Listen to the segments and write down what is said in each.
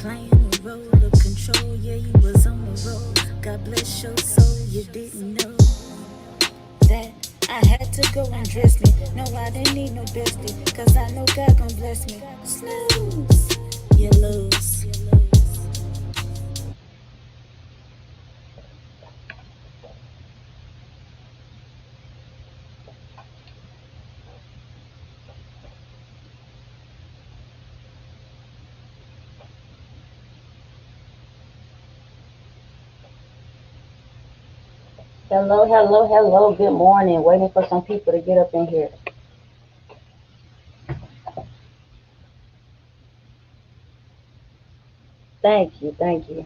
playing a role of control. Yeah, you was on the road. God bless your soul. You didn't know that I had to go and dress me. No, I didn't need no bestie, cause I know God gon' bless me. Snooze, you lose. Hello, hello, hello. Good morning. Waiting for some people to get up in here. Thank you, thank you.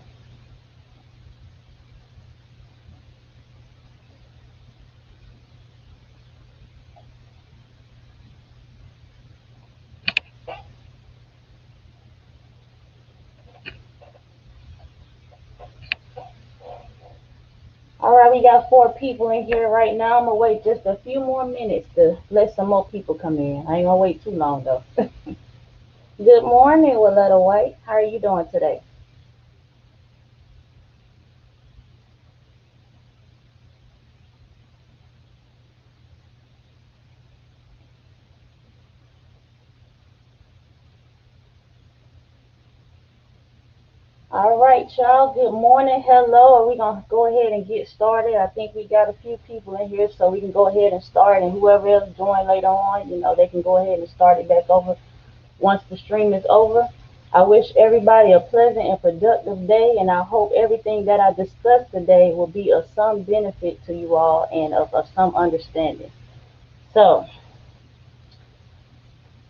All right, we got 4 people in here right now. I'm gonna wait just a few more minutes to let some more people come in. I ain't gonna wait too long though. Good morning, Willetta White. How are you doing today? All right, y'all. Good morning. Hello. Are we gonna go ahead and get started? I think we got a few people in here, so we can go ahead and start. And whoever else join later on, they can go ahead and start it back over once the stream is over. I wish everybody a pleasant and productive day, and I hope everything that I discussed today will be of some benefit to you all and of some understanding. So,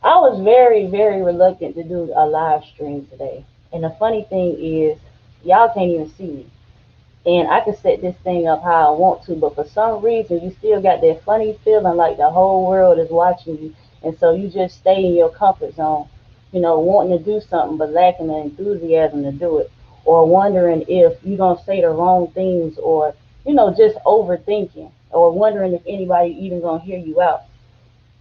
I was very, very reluctant to do a live stream today. And the funny thing is, y'all can't even see me. And I can set this thing up how I want to, but for some reason, you still got that funny feeling like the whole world is watching you. And so you just stay in your comfort zone, wanting to do something but lacking the enthusiasm to do it, or wondering if you're going to say the wrong things, or, just overthinking, or wondering if anybody even going to hear you out.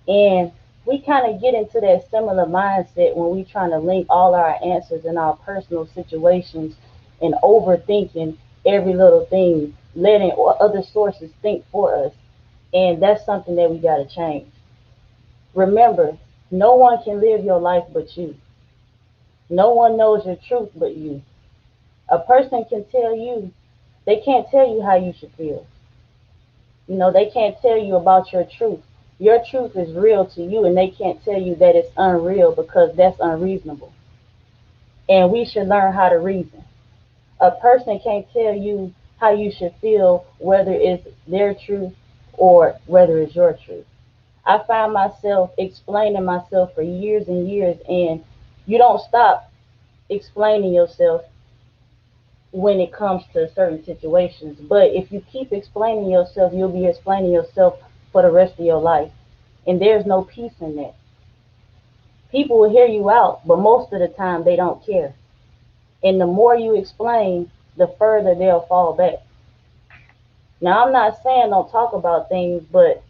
And we kind of get into that similar mindset when we trying to link all our answers in our personal situations and overthinking every little thing, letting other sources think for us. And that's something that we got to change. Remember, no one can live your life but you. No one knows your truth but you. A person can tell you, they can't tell you how you should feel. They can't tell you about your truth. Your truth is real to you, and they can't tell you that it's unreal because that's unreasonable. And we should learn how to reason. A person can't tell you how you should feel, whether it's their truth or whether it's your truth. I find myself explaining myself for years and years, and you don't stop explaining yourself when it comes to certain situations. But if you keep explaining yourself, you'll be explaining yourself for the rest of your life. And there's no peace in that. People will hear you out, but most of the time they don't care. And the more you explain, the further they'll fall back. Now, I'm not saying don't talk about things, but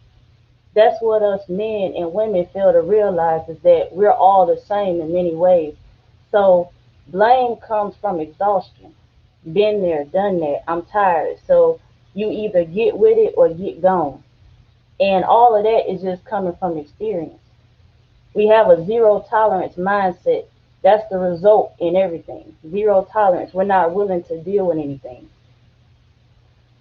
that's what us men and women fail to realize is that we're all the same in many ways. So blame comes from exhaustion. Been there, done that. I'm tired. So you either get with it or get gone. And all of that is just coming from experience. We have a zero tolerance mindset. That's the result in everything. Zero tolerance. We're not willing to deal with anything.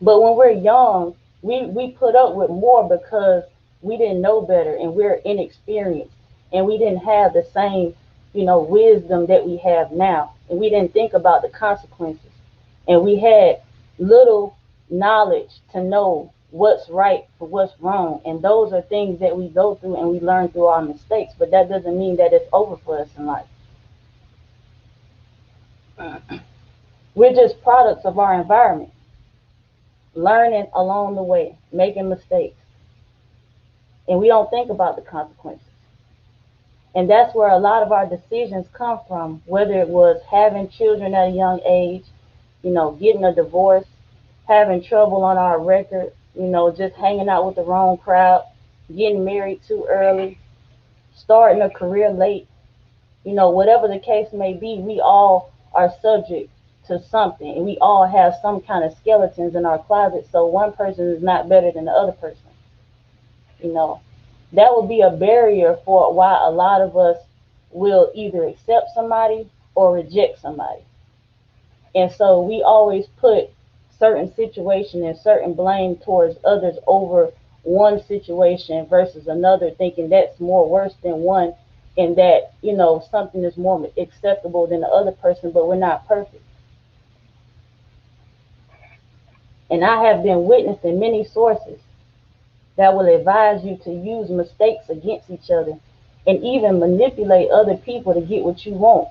But when we're young, we put up with more because we didn't know better and we're inexperienced and we didn't have the same, wisdom that we have now. And we didn't think about the consequences. And we had little knowledge to know what's right for what's wrong. And those are things that we go through and we learn through our mistakes. But that doesn't mean that it's over for us in life. We're just products of our environment, learning along the way, making mistakes. And we don't think about the consequences. And that's where a lot of our decisions come from, whether it was having children at a young age, getting a divorce, having trouble on our record, just hanging out with the wrong crowd, getting married too early, starting a career late, whatever the case may be, we all are subject to something, and we all have some kind of skeletons in our closet. So one person is not better than the other person. You know, that would be a barrier for why a lot of us will either accept somebody or reject somebody. And so we always put certain situation and certain blame towards others over one situation versus another, thinking that's more worse than one, and that, something is more acceptable than the other person, but we're not perfect. And I have been witnessing many sources that will advise you to use mistakes against each other and even manipulate other people to get what you want.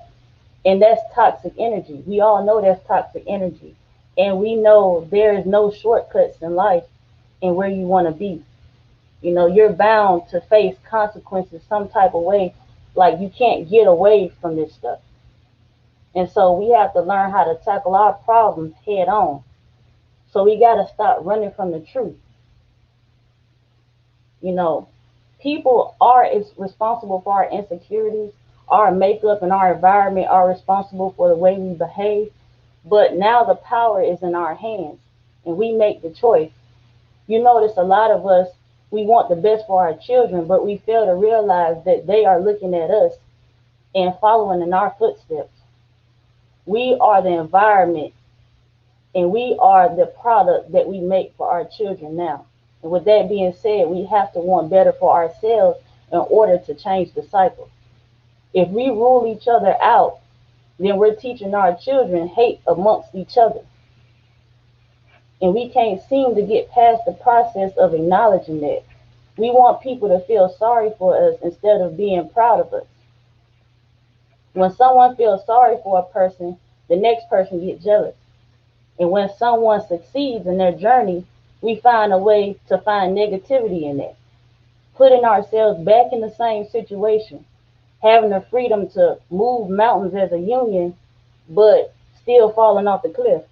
And that's toxic energy. We all know that's toxic energy. And we know there is no shortcuts in life and where you want to be. You're bound to face consequences some type of way. Like, you can't get away from this stuff. And so we have to learn how to tackle our problems head on. So we got to stop running from the truth. You know, People are is responsible for our insecurities. Our makeup and our environment are responsible for the way we behave. But now the power is in our hands, and we make the choice. You notice a lot of us, we want the best for our children, but we fail to realize that they are looking at us and following in our footsteps. We are the environment, and we are the product that we make for our children now. And with that being said, we have to want better for ourselves in order to change the cycle. If we rule each other out, then we're teaching our children hate amongst each other. And we can't seem to get past the process of acknowledging that. We want people to feel sorry for us instead of being proud of us. When someone feels sorry for a person, the next person gets jealous. And when someone succeeds in their journey, we find a way to find negativity in that. Putting ourselves back in the same situation, having the freedom to move mountains as a union, but still falling off the cliff.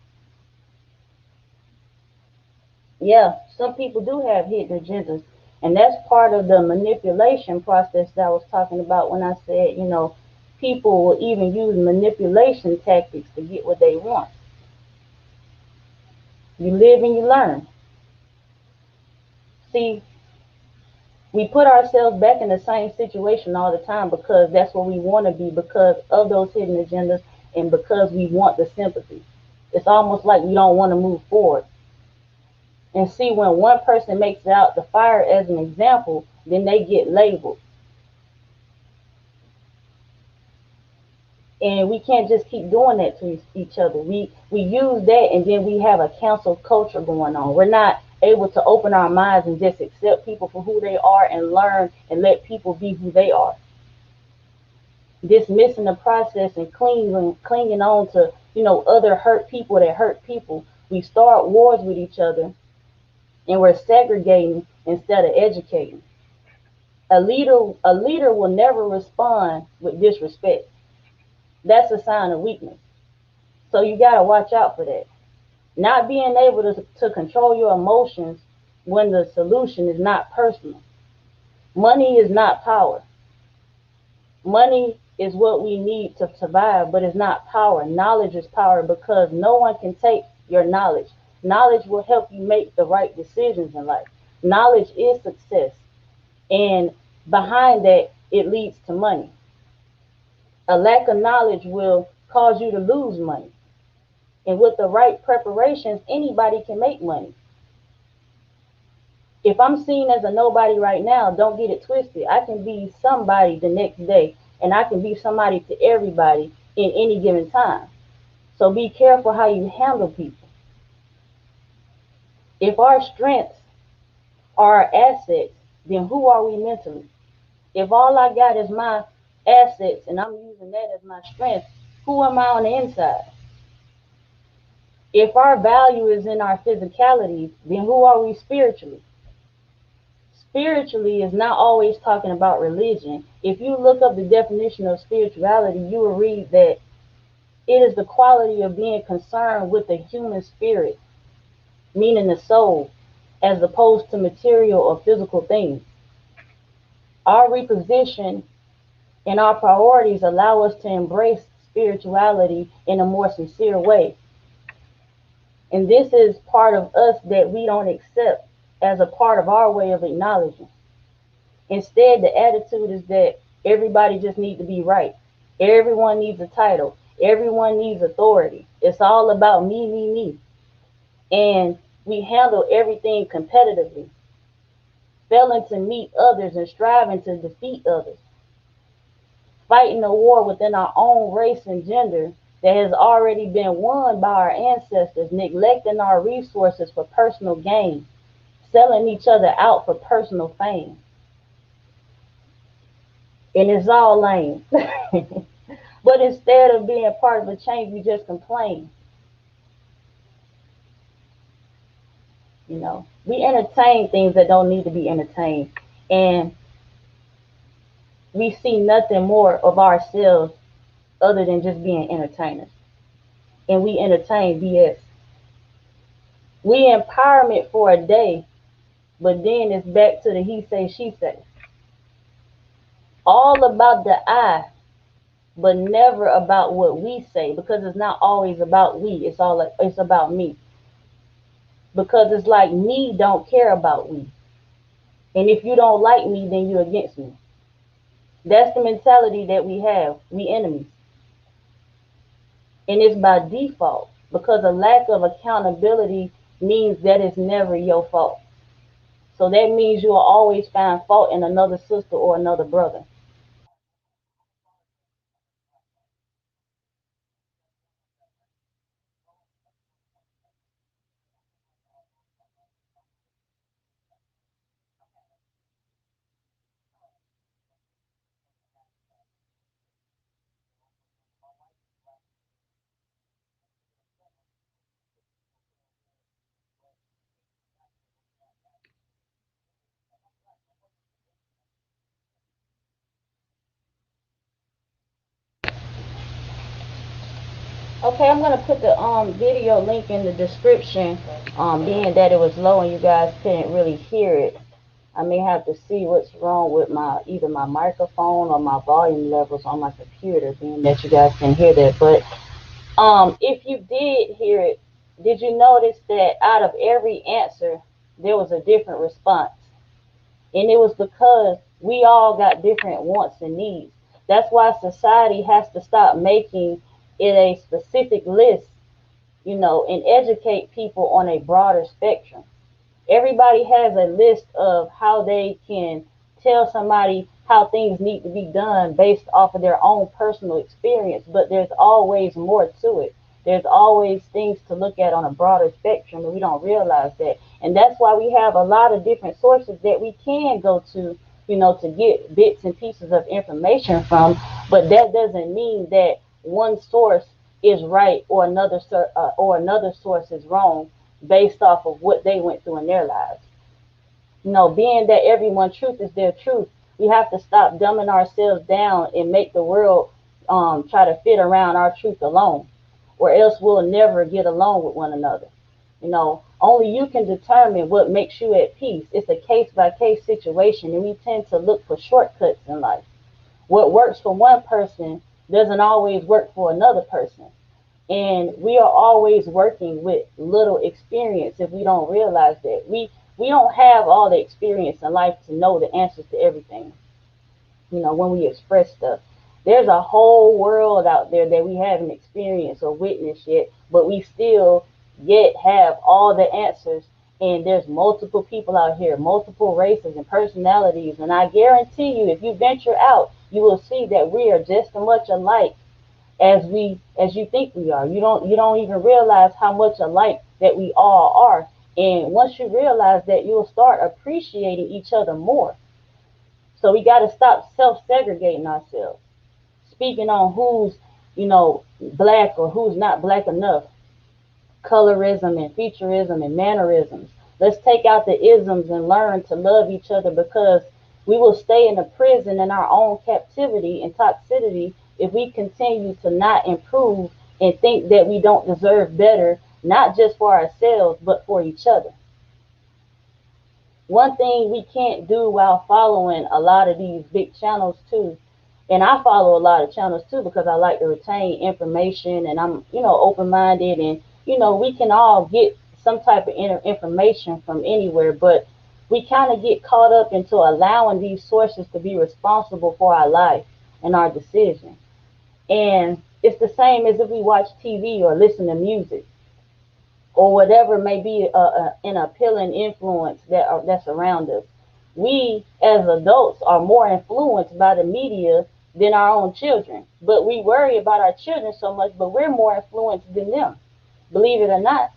Yeah, some people do have hidden agendas. And that's part of the manipulation process that I was talking about when I said, people will even use manipulation tactics to get what they want. You live and you learn. See, we put ourselves back in the same situation all the time because that's what we want to be, because of those hidden agendas, and because we want the sympathy. It's almost like we don't want to move forward. And see, when one person makes out the fire as an example, then they get labeled. And we can't just keep doing that to each other. We use that, and then we have a cancel culture going on. We're not able to open our minds and just accept people for who they are and learn and let people be who they are. Dismissing the process and clinging on to other hurt people that hurt people. We start wars with each other, and we're segregating instead of educating. A leader will never respond with disrespect. That's a sign of weakness. So you got to watch out for that. Not being able to control your emotions when the solution is not personal. Money is not power. Money is what we need to survive, but it's not power. Knowledge is power because no one can take your knowledge. Knowledge will help you make the right decisions in life. Knowledge is success. And behind that, it leads to money. A lack of knowledge will cause you to lose money. And with the right preparations, anybody can make money. If I'm seen as a nobody right now, don't get it twisted. I can be somebody the next day, and I can be somebody to everybody in any given time. So be careful how you handle people. If our strengths are our assets, then who are we mentally? If all I got is my assets and I'm using that as my strength, who am I on the inside? If our value is in our physicality, then who are we spiritually? Spiritually is not always talking about religion. If you look up the definition of spirituality, you will read that it is the quality of being concerned with the human spirit, meaning the soul, as opposed to material or physical things. Our reposition and our priorities allow us to embrace spirituality in a more sincere way. And this is part of us that we don't accept as a part of our way of acknowledging. Instead, the attitude is that everybody just needs to be right. Everyone needs a title. Everyone needs authority. It's all about me, me, me. And we handle everything competitively, failing to meet others and striving to defeat others, fighting a war within our own race and gender that has already been won by our ancestors, neglecting our resources for personal gain, selling each other out for personal fame. And it's all lame. But instead of being part of a change, we just complain. We entertain things that don't need to be entertained. And we see nothing more of ourselves other than just being entertainers. And we entertain BS. We empowerment for a day, but then it's back to the he say, she say. All about the I, but never about what we say, because it's not always about we. It's about me. Because it's like me don't care about we. And if you don't like me, then you're against me. That's the mentality that we have. We enemies. And it's by default, because a lack of accountability means that it's never your fault. So that means you'll always find fault in another sister or another brother. Okay, I'm gonna put the video link in the description. Being that it was low and you guys couldn't really hear it, I may have to see what's wrong with my either my microphone or my volume levels on my computer, being that you guys can hear that. But if you did hear it, did you notice that out of every answer there was a different response? And it was because we all got different wants and needs. That's why society has to stop making it a specific list, and educate people on a broader spectrum. Everybody has a list of how they can tell somebody how things need to be done based off of their own personal experience, but there's always more to it. There's always things to look at on a broader spectrum, and we don't realize that. And that's why we have a lot of different sources that we can go to get bits and pieces of information from. But that doesn't mean that one source is right or another source is wrong based off of what they went through in their lives. Being that everyone's truth is their truth, we have to stop dumbing ourselves down and make the world try to fit around our truth alone, or else we'll never get along with one another. Only you can determine what makes you at peace. It's a case by case situation, and we tend to look for shortcuts in life. What works for one person doesn't always work for another person. And we are always working with little experience if we don't realize that. We don't have all the experience in life to know the answers to everything. When we express stuff, there's a whole world out there that we haven't experienced or witnessed yet, but we still yet have all the answers. And there's multiple people out here, multiple races and personalities, and I guarantee you, if you venture out, you will see that we are just as much alike as you think we are. You don't even realize how much alike that we all are. And once you realize that, you'll start appreciating each other more. So we got to stop self-segregating ourselves, speaking on who's black or who's not black enough, colorism and featureism and mannerisms. Let's take out the isms and learn to love each other, because we will stay in a prison in our own captivity and toxicity if we continue to not improve and think that we don't deserve better, not just for ourselves, but for each other. One thing we can't do while following a lot of these big channels too, And I follow a lot of channels too because I like to retain information, and I'm, open minded, and we can all get some type of information from anywhere, but we kind of get caught up into allowing these sources to be responsible for our life and our decisions. And it's the same as if we watch TV or listen to music or whatever may be an appealing influence that's around us. We as adults are more influenced by the media than our own children, but we worry about our children so much, but we're more influenced than them, believe it or not.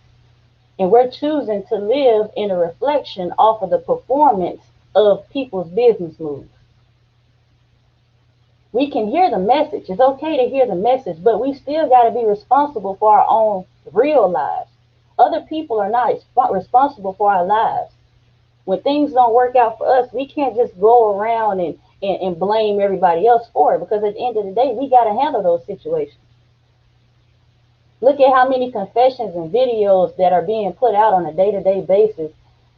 And we're choosing to live in a reflection off of the performance of people's business moves. We can hear the message. It's okay to hear the message, but we still got to be responsible for our own real lives. Other people are not responsible for our lives. When things don't work out for us, we can't just go around and blame everybody else for it, because at the end of the day, we got to handle those situations. Look at how many confessions and videos that are being put out on a day-to-day basis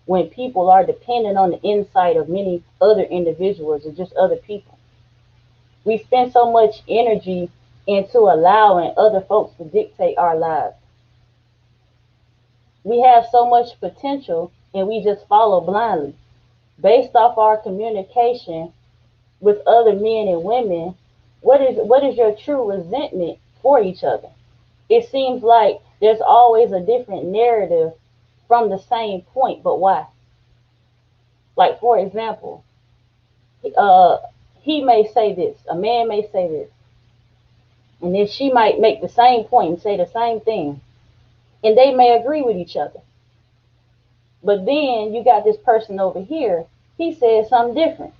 when people are dependent on the insight of many other individuals or just other people. We spend so much energy into allowing other folks to dictate our lives. We have so much potential and we just follow blindly. Based off our communication with other men and women, what is your true resentment for each other? It seems like there's always a different narrative from the same point, but why? Like, for example, uh, he may say this, a man may say this, and then she might make the same point and say the same thing, and they may agree with each other. But then you got this person over here, he says something different.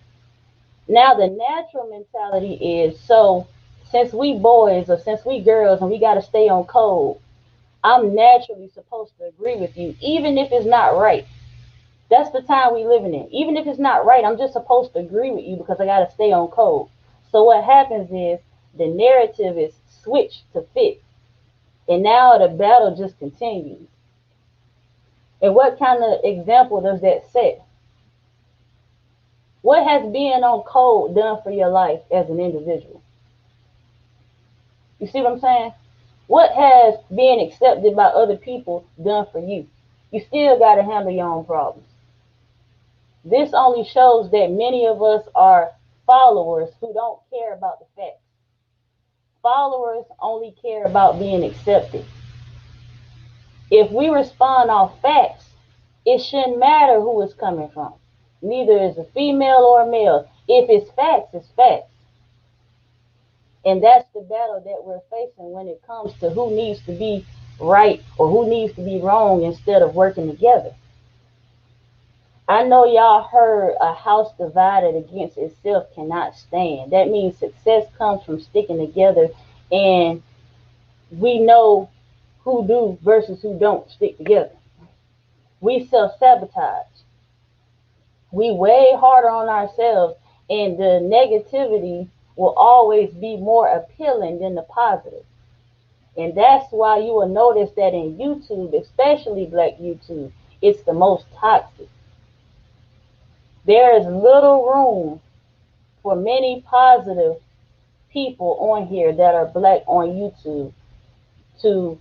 Now the natural mentality is, so since we boys or since we girls and we got to stay on code, I'm naturally supposed to agree with you, even if it's not right. That's the time we living in. Even if it's not right, I'm just supposed to agree with you because I got to stay on code. So what happens is the narrative is switched to fit. And now the battle just continues. And what kind of example does that set? What has being on code done for your life as an individual? You see what I'm saying? What has being accepted by other people done for you? You still got to handle your own problems. This only shows that many of us are followers who don't care about the facts. Followers only care about being accepted. If we respond off facts, it shouldn't matter who it's coming from. Neither is a female or a male. If it's facts, it's facts. And that's the battle that we're facing when it comes to who needs to be right or who needs to be wrong instead of working together. I know y'all heard a house divided against itself cannot stand. That means success comes from sticking together, and we know who do versus who don't stick together. We self sabotage. We way harder on ourselves, and the negativity will always be more appealing than the positive. And that's why you will notice that in YouTube, especially Black YouTube, it's the most toxic. There is little room for many positive people on here that are Black on YouTube to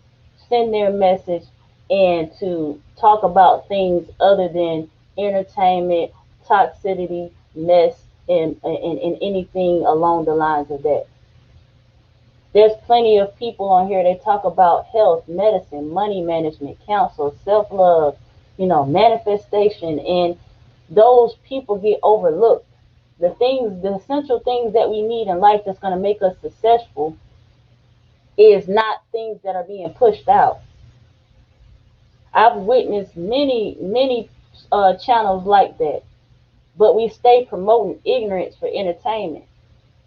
send their message and to talk about things other than entertainment, toxicity, mess, and anything along the lines of that. There's plenty of people on here, they talk about health, medicine, money management, counsel, self love, manifestation, and those people get overlooked. The essential things that we need in life that's going to make us successful is not things that are being pushed out. I've witnessed many channels like that, but we stay promoting ignorance for entertainment,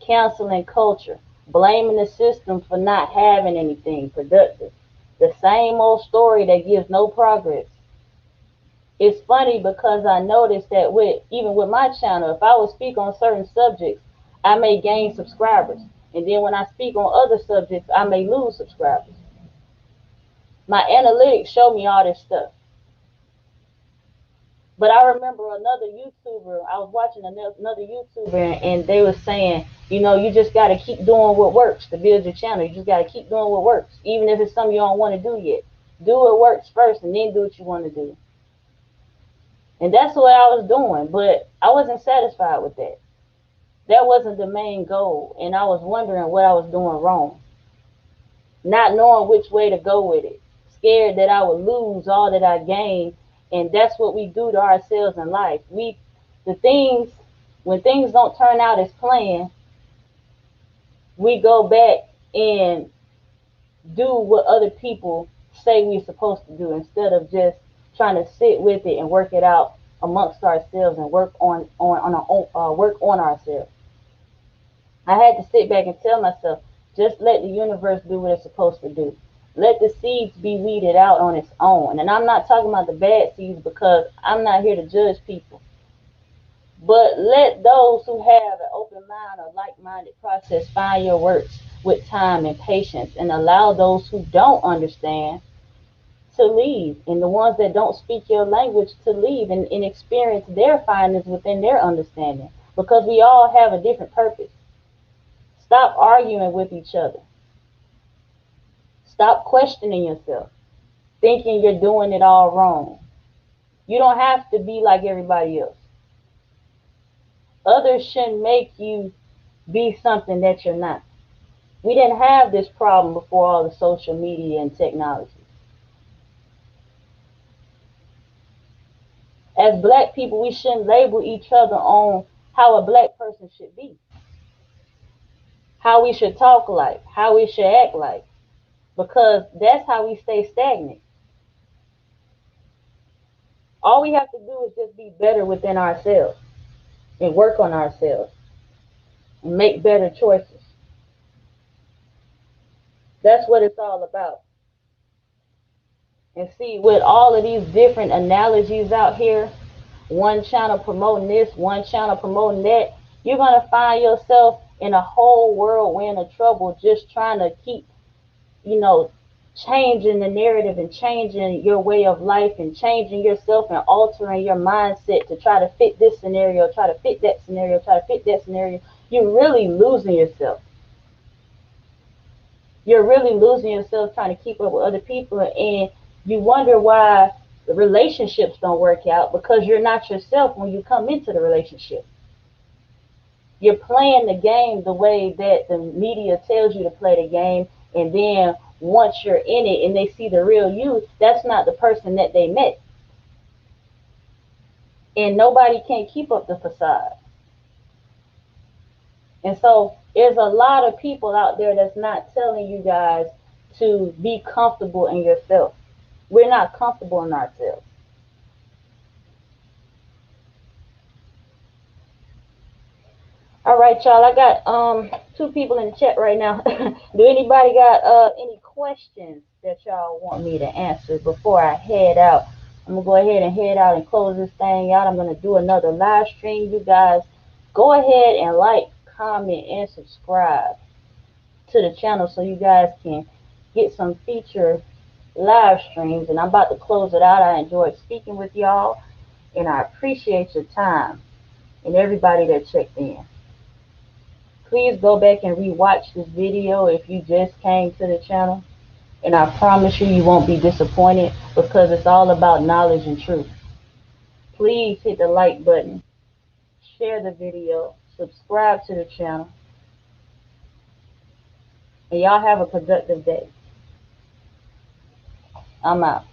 canceling culture, blaming the system for not having anything productive. The same old story that gives no progress. It's funny because I noticed that even with my channel, if I would speak on certain subjects, I may gain subscribers. And then when I speak on other subjects, I may lose subscribers. My analytics show me all this stuff. But I remember another YouTuber, I was watching another YouTuber, and they were saying, you just got to keep doing what works to build your channel. You just got to keep doing what works, even if it's something you don't want to do yet. Do what works first, and then do what you want to do. And that's what I was doing, but I wasn't satisfied with that. That wasn't the main goal, and I was wondering what I was doing wrong, not knowing which way to go with it, scared that I would lose all that I gained. And that's what we do to ourselves in life. The things, when things don't turn out as planned, we go back and do what other people say we're supposed to do instead of just trying to sit with it and work it out amongst ourselves and work on ourselves. I had to sit back and tell myself, just let the universe do what it's supposed to do. Let the seeds be weeded out on its own. And I'm not talking about the bad seeds, because I'm not here to judge people. But let those who have an open mind or like-minded process find your works with time and patience, and allow those who don't understand to leave, and the ones that don't speak your language to leave, and experience their findings within their understanding, because we all have a different purpose. Stop arguing with each other. Stop questioning yourself, thinking you're doing it all wrong. You don't have to be like everybody else. Others shouldn't make you be something that you're not. We didn't have this problem before all the social media and technology. As black people, we shouldn't label each other on how a black person should be, how we should talk like, how we should act like, because that's how we stay stagnant. All we have to do is just be better within ourselves and work on ourselves and make better choices. That's what it's all about. And see, with all of these different analogies out here, one channel promoting this, one channel promoting that, you're going to find yourself in a whole whirlwind of trouble just trying to keep, you know, changing the narrative and changing your way of life and changing yourself and altering your mindset to try to fit this scenario, try to fit that scenario, try to fit that scenario. You're really losing yourself. You're really losing yourself trying to keep up with other people, and you wonder why the relationships don't work out, because you're not yourself when you come into the relationship. You're playing the game the way that the media tells you to play the game, and then once you're in it and they see the real you, that's not the person that they met. And nobody can keep up the facade. And so there's a lot of people out there that's not telling you guys to be comfortable in yourself. We're not comfortable in ourselves. All right, y'all. I got two people in the chat right now. Do anybody got any questions that y'all want me to answer before I head out? I'm gonna go ahead and head out and close this thing out. I'm gonna do another live stream. You guys go ahead and like, comment, and subscribe to the channel so you guys can get some feature live streams. And I'm about to close it out. I enjoyed speaking with y'all, and I appreciate your time and everybody that checked in. Please go back and rewatch this video if you just came to the channel. And I promise you, you won't be disappointed, because it's all about knowledge and truth. Please hit the like button, share the video, subscribe to the channel, and y'all have a productive day. I'm out.